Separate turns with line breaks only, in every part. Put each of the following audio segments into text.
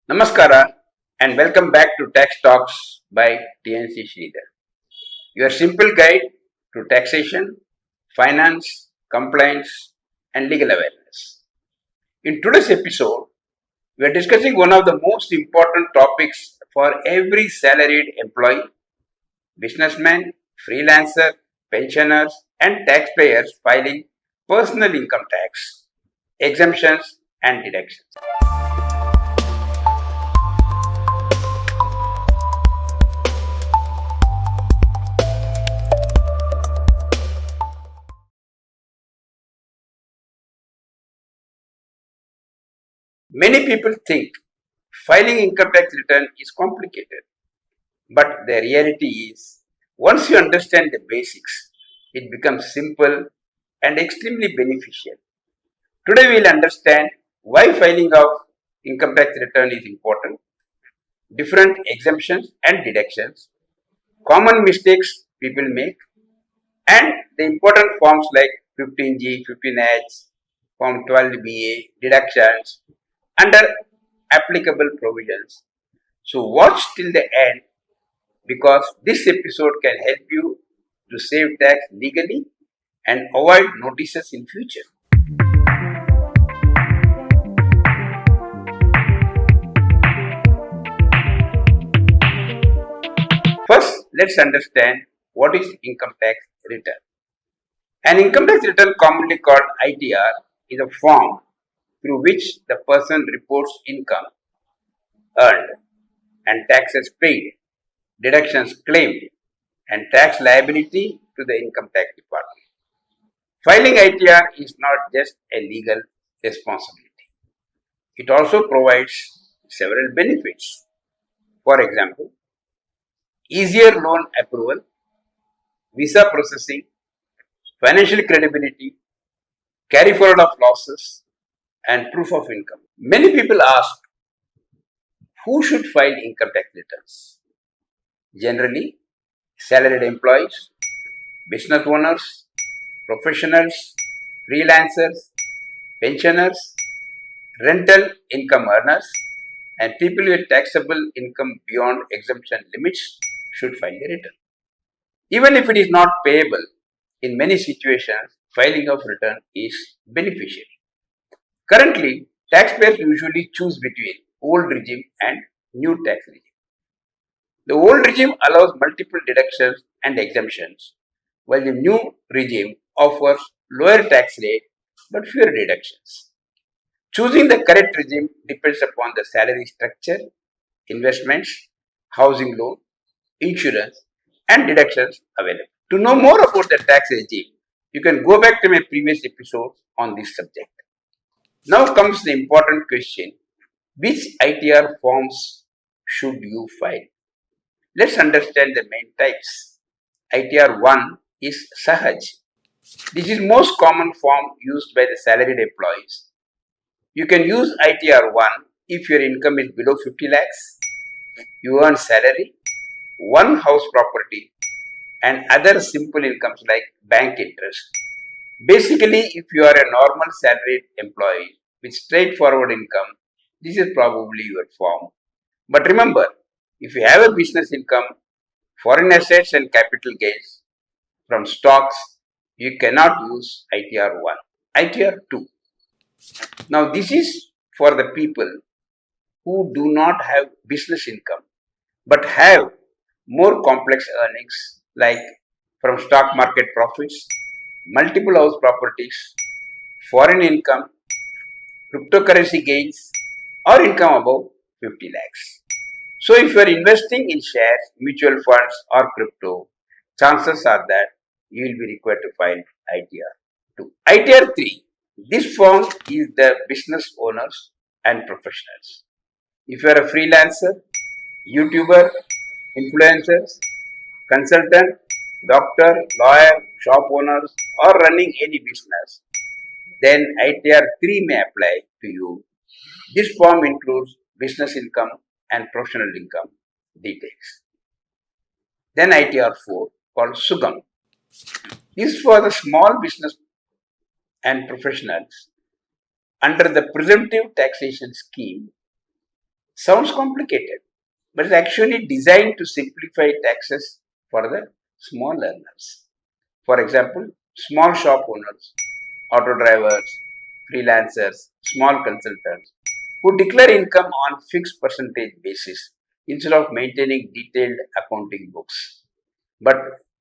Namaskara and welcome back to Tax Talks by TNC Sridhar, your simple guide to taxation, finance, compliance, and legal awareness. In today's episode, we are discussing one of the most important topics for every salaried employee, businessman, freelancer, pensioners, and taxpayers filing personal income tax, exemptions, and deductions. Many people think filing income tax return is complicated, but the reality is once you understand the basics, it becomes simple and extremely beneficial. Today we will understand why filing of income tax return is important, different exemptions and deductions, common mistakes people make, and the important forms like 15G, 15H, Form 12BA, deductions under applicable provisions. So watch till the end because this episode can help you to save tax legally and avoid notices in future. First, let's understand what is income tax return. An income tax return, commonly called ITR, is a form through which the person reports income earned and taxes paid, deductions claimed, and tax liability to the income tax department. Filing ITR is not just a legal responsibility. It also provides several benefits. For example, easier loan approval, visa processing, financial credibility, carry forward of losses, and proof of income. Many people ask, who should file income tax returns? Generally, salaried employees, business owners, professionals, freelancers, pensioners, rental income earners, and people with taxable income beyond exemption limits should file the return. Even if it is not payable, in many situations, filing of return is beneficial. Currently, taxpayers usually choose between old regime and new tax regime. The old regime allows multiple deductions and exemptions, while the new regime offers lower tax rate but fewer deductions. Choosing the correct regime depends upon the salary structure, investments, housing loan, insurance, and deductions available. To know more about the tax regime, you can go back to my previous episode on this subject. Now comes the important question, which ITR forms should you file? Let's understand the main types. ITR 1 is Sahaj. This is most common form used by the salaried employees. You can use ITR 1 if your income is below 50 lakhs, you earn salary, one house property, and other simple incomes like bank interest. Basically, if you are a normal salaried employee with straightforward income, this is probably your form. But remember, if you have a business income, foreign assets and capital gains from stocks, you cannot use ITR 1. ITR 2. Now, this is for the people who do not have business income but have more complex earnings like from stock market profits, multiple house properties, foreign income, cryptocurrency gains, or income above 50 lakhs. So, if you are investing in shares, mutual funds, or crypto, chances are that you will be required to file ITR 2. ITR 3. This form is the business owners and professionals. If you are a freelancer, YouTuber, influencers, consultant, doctor, lawyer, shop owners, or running any business, then ITR 3 may apply to you. This form includes business income and professional income details. Then ITR 4 called Sugam. This is for the small business and professionals under the presumptive taxation scheme. Sounds complicated, but it's actually designed to simplify taxes for the small earners. For example, small shop owners, auto drivers, freelancers, small consultants who declare income on fixed percentage basis instead of maintaining detailed accounting books. But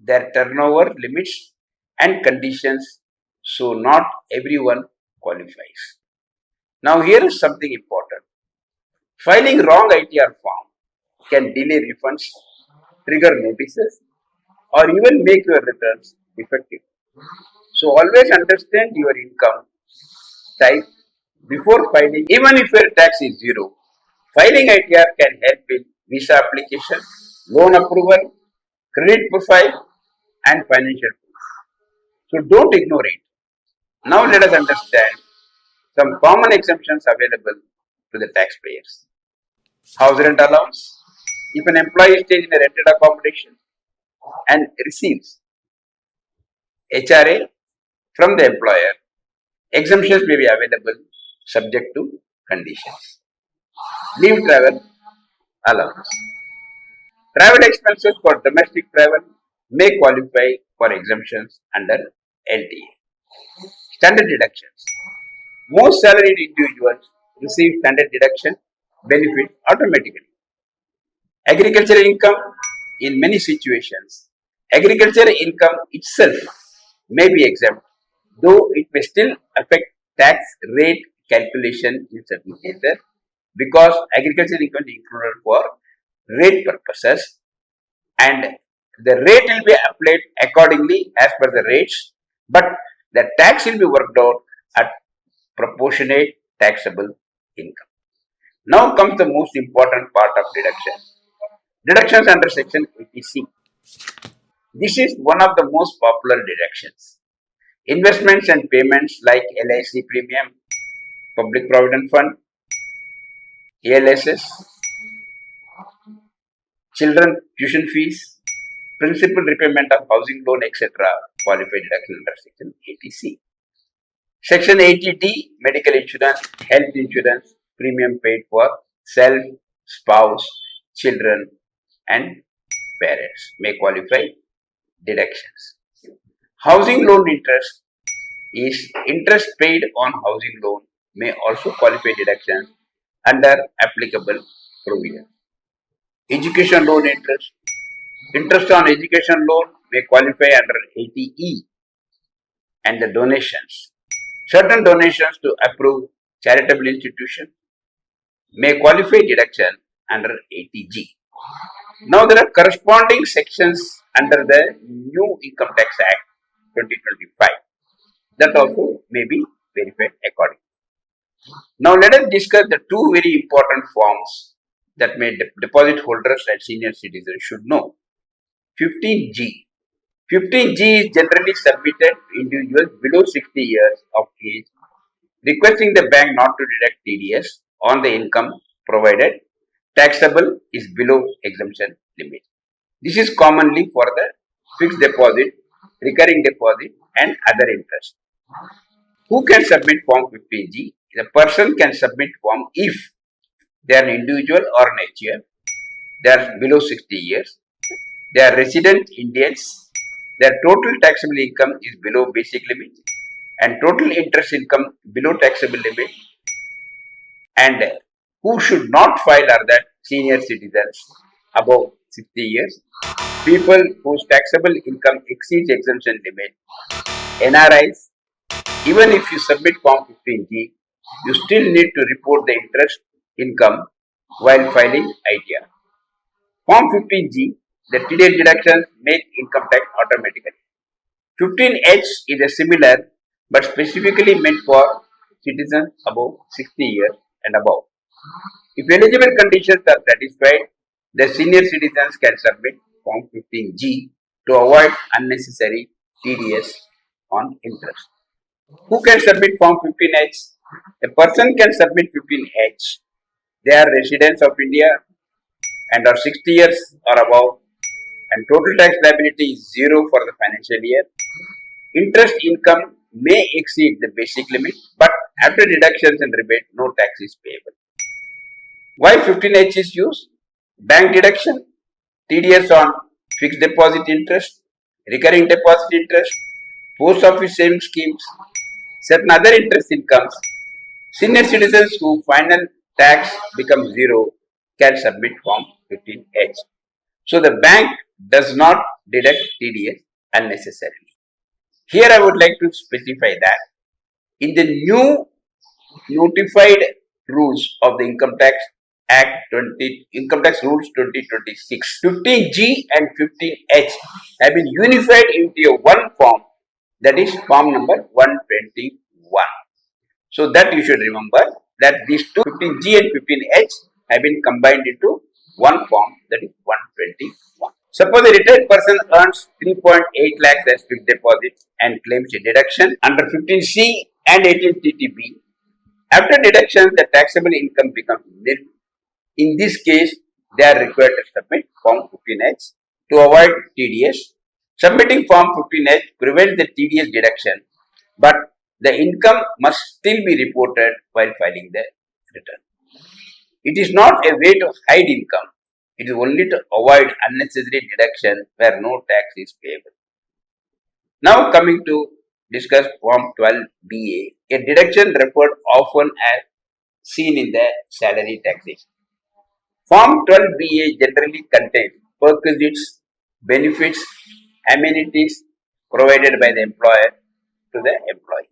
their turnover limits and conditions, so not everyone qualifies. Now here is something important. Filing wrong ITR form can delay refunds, trigger notices, or even make your returns defective. So always understand your income type before filing. Even if your tax is zero, filing ITR can help in visa application, loan approval, credit profile, and financial proof. So don't ignore it. Now let us understand some common exemptions available to the taxpayers. House rent allowance. If an employee stays in a rented accommodation and receives HRA from the employer, exemptions may be available subject to conditions. Leave travel allowance. Travel expenses for domestic travel may qualify for exemptions under LTA. Standard deductions. Most salaried individuals receive standard deduction benefit automatically. Agricultural income in many situations. Agricultural income itself may be exempt, though it may still affect tax rate calculation in certain cases because agricultural income is included for rate purposes and the rate will be applied accordingly as per the rates, but the tax will be worked out at proportionate taxable income. Now comes the most important part of deduction. Deductions under section 80C. This is one of the most popular deductions. Investments and payments like LIC premium, Public Provident Fund, ALSS, children tuition fees, principal repayment of housing loan, etc. qualify deduction under section 80C. Section 80D, medical insurance, health insurance, premium paid for self, spouse, children, and parents may qualify deductions. Housing loan interest is interest paid on housing loan may also qualify deductions under applicable provision. Education loan interest. Interest on education loan may qualify under 80E and the donations. Certain donations to approved charitable institutions may qualify deduction under 80G. Now there are corresponding sections under the new Income Tax Act 2025 that also may be verified accordingly. Now let us discuss the two very important forms that may deposit holders and senior citizens should know. 15G. 15G is generally submitted to individuals below 60 years of age requesting the bank not to deduct TDS on the income provided taxable is below exemption limit. This is commonly for the fixed deposit, recurring deposit and other interest. Who can submit Form 15G? The person can submit form if they are an individual or an HUF, they are below 60 years, they are resident Indians, their total taxable income is below basic limit and total interest income below taxable limit, and who should not file are that senior citizens above 60 years, people whose taxable income exceeds exemption limit, NRIs. Even if you submit Form 15G, you still need to report the interest income while filing ITR. Form 15G, the TDS deductions make income tax automatically. 15H is a similar but specifically meant for citizens above 60 years and above. If eligible conditions are satisfied, the senior citizens can submit Form 15G to avoid unnecessary TDS on interest. Who can submit Form 15H? A person can submit 15H. They are residents of India and are 60 years or above, and total tax liability is zero for the financial year. Interest income may exceed the basic limit, but after deductions and rebate, no tax is payable. Why 15H is used? Bank deduction, TDS on fixed deposit interest, recurring deposit interest, post office savings schemes, certain other interest incomes. Senior citizens whose final tax becomes zero can submit Form 15H. So the bank does not deduct TDS unnecessarily. Here I would like to specify that in the new notified rules of the Income Tax Rules 2026, 15G and 15H have been unified into a one form, that is form number 121. So that you should remember that these two 15G and 15H have been combined into one form, that is 121. Suppose a retired person earns 3.8 lakhs as fixed deposit and claims a deduction under 15C and 18TTB. After deduction, the taxable income becomes nil. In this case, they are required to submit Form 15H to avoid TDS. Submitting Form 15H prevents the TDS deduction, but the income must still be reported while filing the return. It is not a way to hide income. It is only to avoid unnecessary deduction where no tax is payable. Now coming to discuss Form 12BA, a deduction referred often as seen in the salary taxation. Form 12BA generally contains perquisites, benefits, amenities provided by the employer to the employee.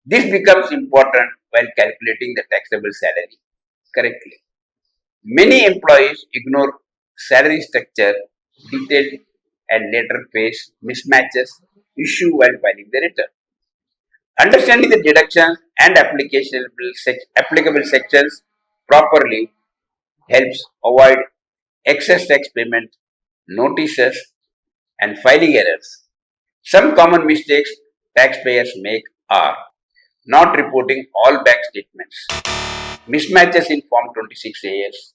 This becomes important while calculating the taxable salary correctly. Many employees ignore salary structure detailed and later face mismatches issue while filing the return. Understanding the deductions and applicable sections properly helps avoid excess tax payment, notices, and filing errors. Some common mistakes taxpayers make are not reporting all bank statements, mismatches in Form 26AS,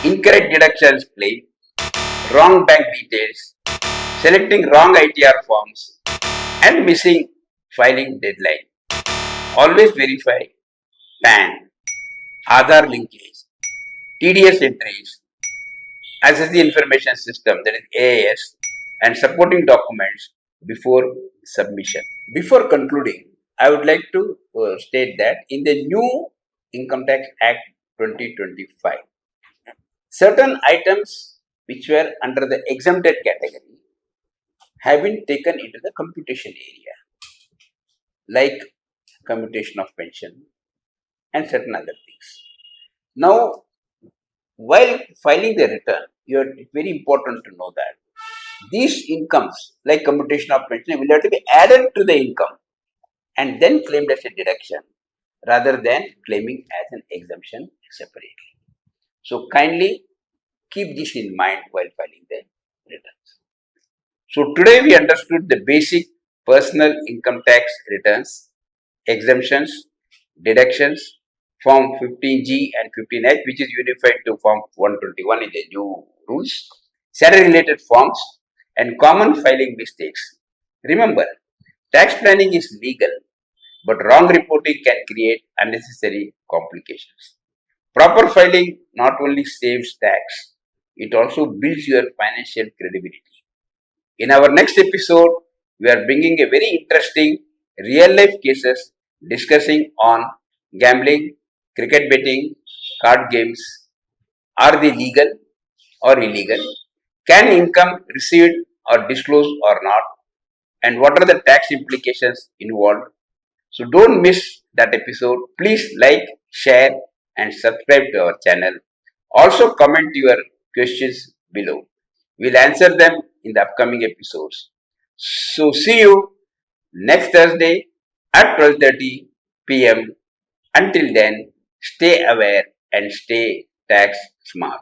incorrect deductions claim, wrong bank details, selecting wrong ITR forms, and missing filing deadline. Always verify PAN, Aadhaar linkage, TDS entries, access the information system, that is AIS, and supporting documents before submission. Before concluding, I would like to state that in the new Income Tax Act 2025, certain items which were under the exempted category have been taken into the computation area, like computation of pension and certain other things. Now, while filing the return, it's very important to know that these incomes, like computation of pension, will have to be added to the income and then claimed as a deduction rather than claiming as an exemption separately. So kindly keep this in mind while filing the returns. So today we understood the basic personal income tax returns, exemptions, deductions, Form 15G and 15H, which is unified to Form 121 in the new rules, salary related forms, and common filing mistakes. Remember, tax planning is legal, but wrong reporting can create unnecessary complications. Proper filing not only saves tax, it also builds your financial credibility. In our next episode, we are bringing a very interesting real life cases discussing on gambling, cricket betting, card games. Are they legal or illegal? Can income received or disclosed or not? And what are the tax implications involved? So don't miss that episode. Please like, share, and subscribe to our channel. Also comment your questions below. We'll answer them in the upcoming episodes. So see you next Thursday at 12:30 p.m. Until then, stay aware and stay tax smart.